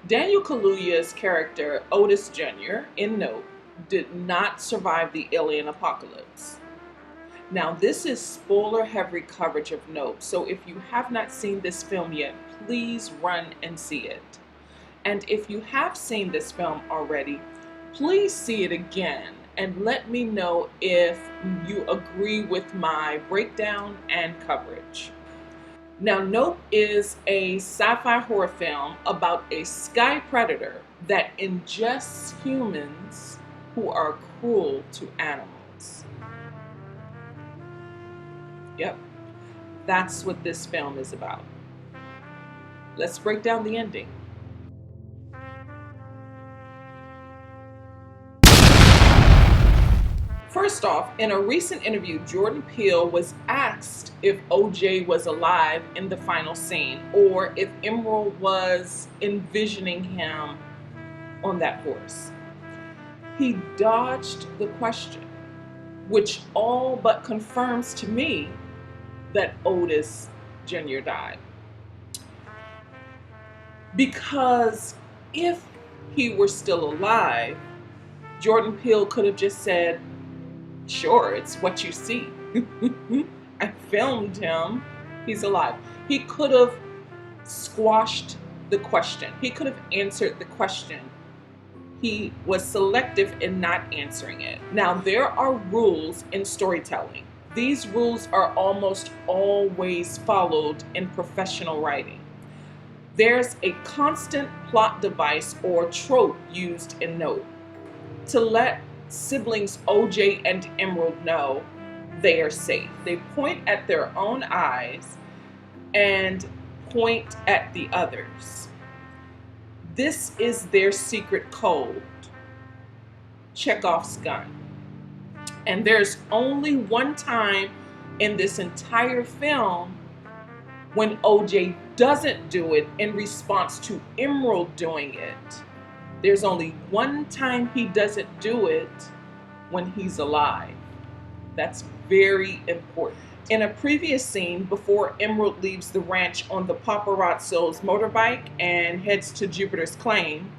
Daniel Kaluuya's character, Otis Jr., in Nope, did not survive the alien apocalypse. Now, this is spoiler heavy coverage of Nope, so if you have not seen this film yet, please run and see it. And if you have seen this film already, please see it again and let me know if you agree with my breakdown and coverage. Now, Nope is a sci-fi horror film about a sky predator that ingests humans who are cruel to animals. Yep, that's what this film is about. Let's break down the ending. First off, in a recent interview, Jordan Peele was asked if OJ was alive in the final scene or if Emerald was envisioning him on that horse. He dodged the question, which all but confirms to me that Otis Jr. died. Because if he were still alive, Jordan Peele could have just said, "Sure, it's what you see. I filmed him. He's alive." He could have squashed the question. He could have answered the question. He was selective in not answering it. Now, there are rules in storytelling. These rules are almost always followed in professional writing. There's a constant plot device or trope used in Nope to let siblings OJ and Emerald know they are safe. They point at their own eyes and point at the others. This is their secret code, Chekhov's gun. And there's only one time in this entire film when OJ doesn't do it in response to Emerald doing it. There's only one time he doesn't do it, when he's alive. That's very important. In a previous scene, before Emerald leaves the ranch on the paparazzo's motorbike and heads to Jupiter's claim,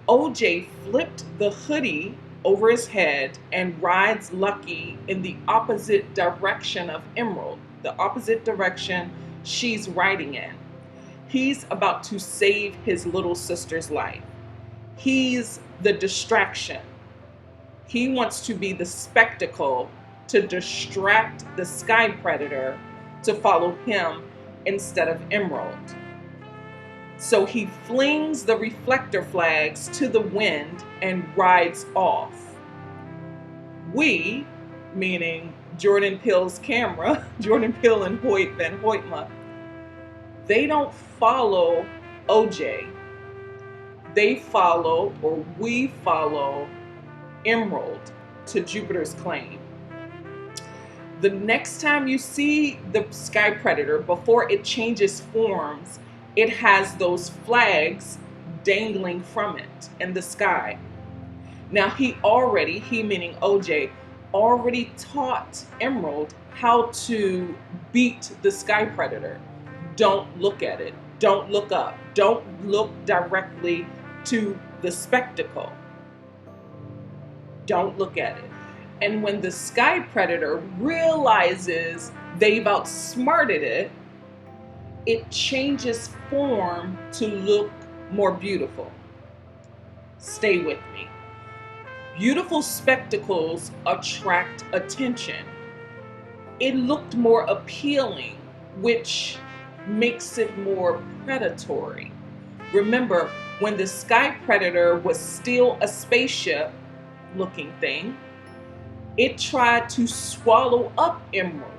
OJ flipped the hoodie over his head and rides Lucky in the opposite direction of Emerald, the opposite direction she's riding in. He's about to save his little sister's life. He's the distraction. He wants to be the spectacle to distract the sky predator to follow him instead of Emerald. So he flings the reflector flags to the wind and rides off. We, meaning Jordan Peele's camera, Jordan Peele and Hoyt Van Hoytma, they don't follow OJ. They follow, or we follow, Emerald to Jupiter's claim. The next time you see the sky predator, before it changes forms, it has those flags dangling from it in the sky. Now he meaning OJ, already taught Emerald how to beat the sky predator. Don't look at it. Don't look up. Don't look directly to the spectacle. Don't look at it. And when the sky predator realizes they've outsmarted it, it changes form to look more beautiful. Stay with me. Beautiful spectacles attract attention. It looked more appealing, which makes it more predatory. Remember, when the sky predator was still a spaceship looking thing, it tried to swallow up Emerald,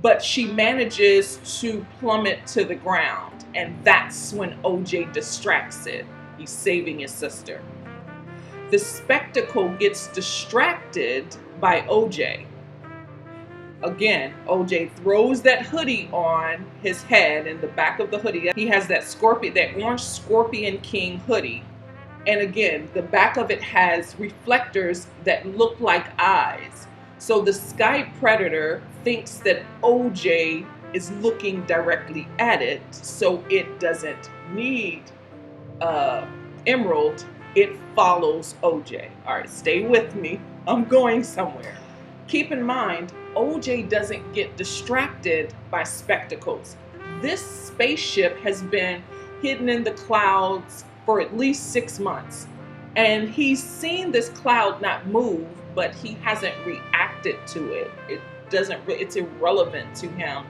but she manages to plummet to the ground, and that's when OJ distracts it. He's saving his sister. The spectacle gets distracted by OJ. Again, OJ throws that hoodie on his head, in the back of the hoodie. He has that orange Scorpion King hoodie. And again, the back of it has reflectors that look like eyes. So the sky predator thinks that OJ is looking directly at it, so it doesn't need uh, Emerald, it follows OJ. All right, stay with me. I'm going somewhere. Keep in mind, OJ doesn't get distracted by spectacles. This spaceship has been hidden in the clouds for at least 6 months. And he's seen this cloud not move, but he hasn't reacted to it. It's irrelevant to him,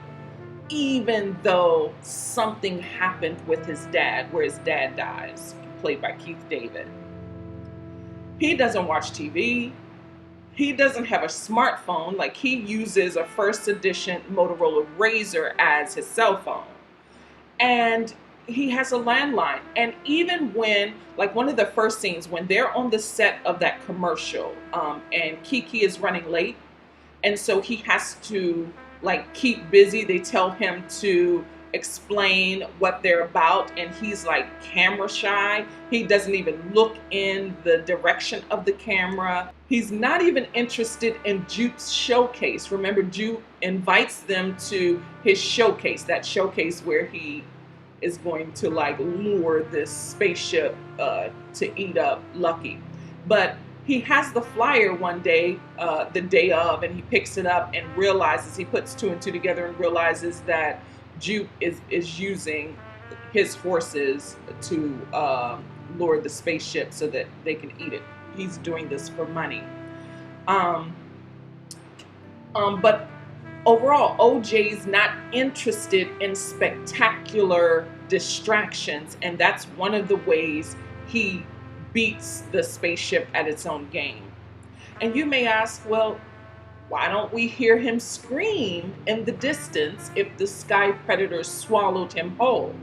even though something happened with his dad, where his dad dies, played by Keith David. He doesn't watch TV. He doesn't have a smartphone. Like, he uses a first edition Motorola Razr as his cell phone. And he has a landline. And even when, like, one of the first scenes, when they're on the set of that commercial, and Kiki is running late, and so he has to, like, keep busy. They tell him to explain what they're about, and he's like camera shy. He doesn't even look in the direction of the camera. He's not even interested in Jupe's showcase. Remember, Jupe invites them to his showcase, that showcase where he is going to, like, lure this spaceship to eat up Lucky. But he has the flyer one day, the day of, and he picks it up and realizes, he puts two and two together and realizes that Jupe is using his horses to lure the spaceship so that they can eat it. He's doing this for money. But overall, OJ's not interested in spectacular distractions, and that's one of the ways he beats the spaceship at its own game. And you may ask, well, why don't we hear him scream in the distance if the sky predator swallowed him whole?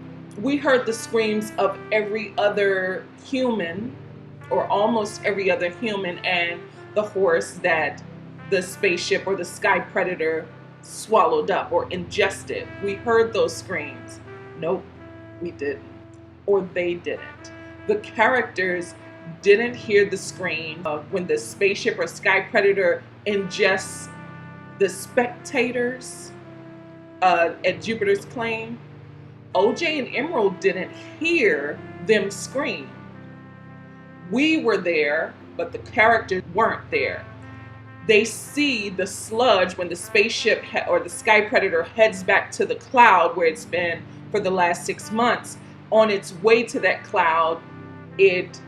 We heard the screams of every other human, or almost every other human, and the horse that the spaceship or the sky predator swallowed up or ingested. We heard those screams. Nope, we didn't. Or they didn't. The characters didn't hear the scream when the spaceship or sky predator ingests the spectators at Jupiter's claim. OJ and Emerald didn't hear them scream. We were there, but the characters weren't there. They see the sludge when the spaceship or the sky predator heads back to the cloud where it's been for the last 6 months. On its way to that cloud, it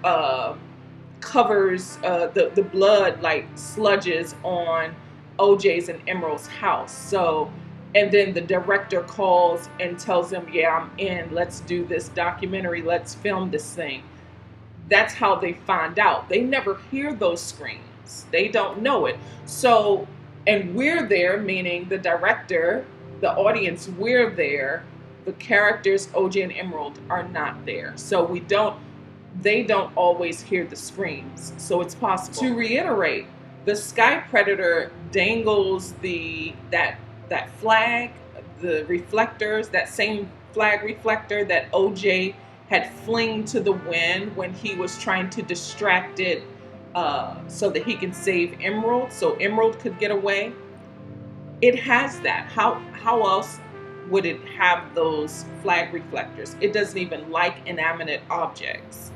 covers the blood, like, sludges on OJ's and Emerald's house. So, and then the director calls and tells them, yeah, I'm in, let's do this documentary, let's film this thing. That's how they find out. They never hear those screams. They don't know it. So, and we're there, meaning the director, the audience, we're there. The characters, OJ and Emerald, are not there. So they don't always hear the screams. So it's possible. To reiterate, the sky predator dangles that flag, the reflectors, that same flag reflector that OJ had flung to the wind when he was trying to distract it so that he can save Emerald, so Emerald could get away. It has that. How else would it have those flag reflectors? It doesn't even like inanimate objects.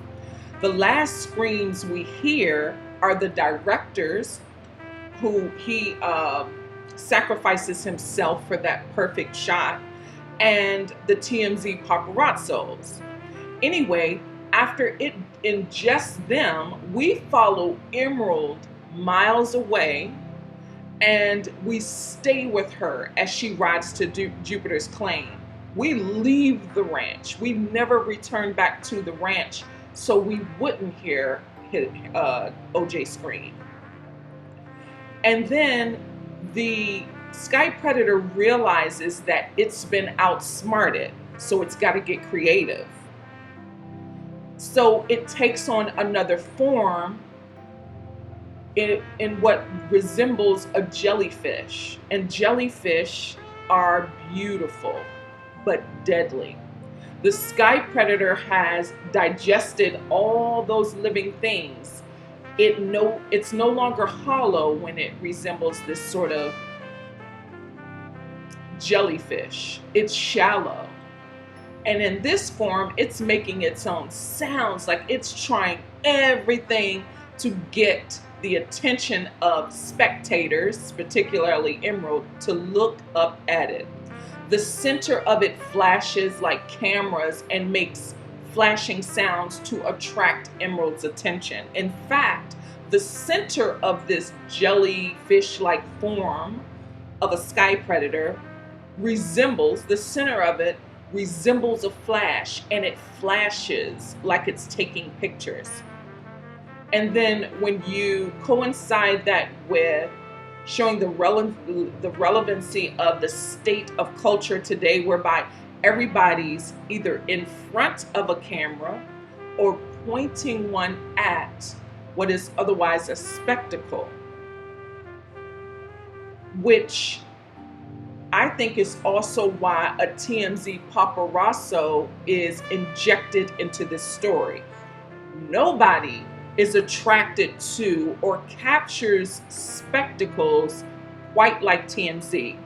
The last screams we hear are the directors, who he sacrifices himself for that perfect shot, and the TMZ paparazzos. Anyway, after it ingests them, we follow Emerald miles away, and we stay with her as she rides to Jupiter's claim. We leave the ranch. We never return back to the ranch, so we wouldn't hear OJ scream. And then the sky predator realizes that it's been outsmarted, so it's got to get creative. So it takes on another form in what resembles a jellyfish. And jellyfish are beautiful, but deadly. The sky predator has digested all those living things. It's no longer hollow when it resembles this sort of jellyfish. It's shallow. And in this form, it's making its own sounds, like it's trying everything to get the attention of spectators, particularly Emerald, to look up at it. The center of it flashes like cameras and makes flashing sounds to attract Emerald's attention. In fact, the center of this jellyfish-like form of a sky predator the center of it resembles a flash, and it flashes like it's taking pictures. And then when you coincide that with showing the relevancy of the state of culture today, whereby everybody's either in front of a camera or pointing one at what is otherwise a spectacle, which I think is also why a TMZ paparazzo is injected into this story. Nobody is attracted to or captures spectacles quite like TMZ.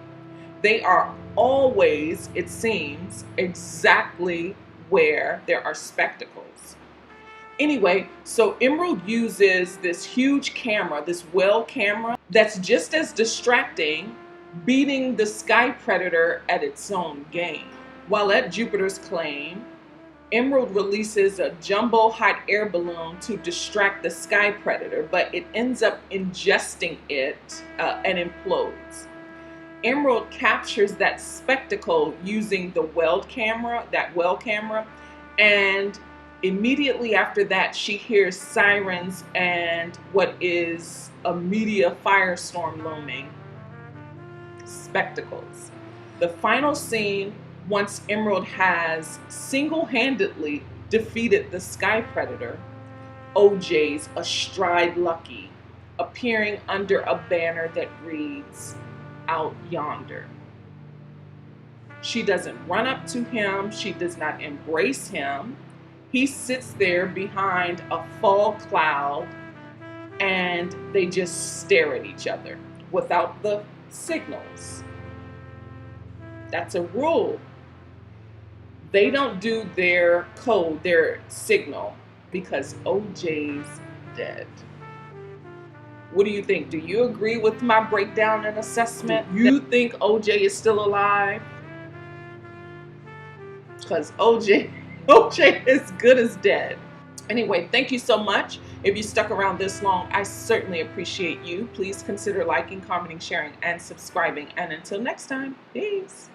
They are always, it seems, exactly where there are spectacles. Anyway, so Emerald uses this huge camera, this well camera, that's just as distracting, beating the sky predator at its own game. While at Jupiter's claim, Emerald releases a jumbo hot air balloon to distract the sky predator, but it ends up ingesting it and implodes. Emerald captures that spectacle using the well camera, and immediately after that, she hears sirens and what is a media firestorm looming. Spectacles. The final scene, once Emerald has single-handedly defeated the sky predator, OJ's astride Lucky, appearing under a banner that reads, "Out Yonder." She doesn't run up to him. She does not embrace him. He sits there behind a fall cloud, and they just stare at each other without the signals. That's a rule. They don't do their code, their signal, because OJ's dead. What do you think? Do you agree with my breakdown and assessment? Do you think OJ is still alive? Because OJ is good as dead. Anyway, thank you so much. If you stuck around this long, I certainly appreciate you. Please consider liking, commenting, sharing, and subscribing. And until next time, peace.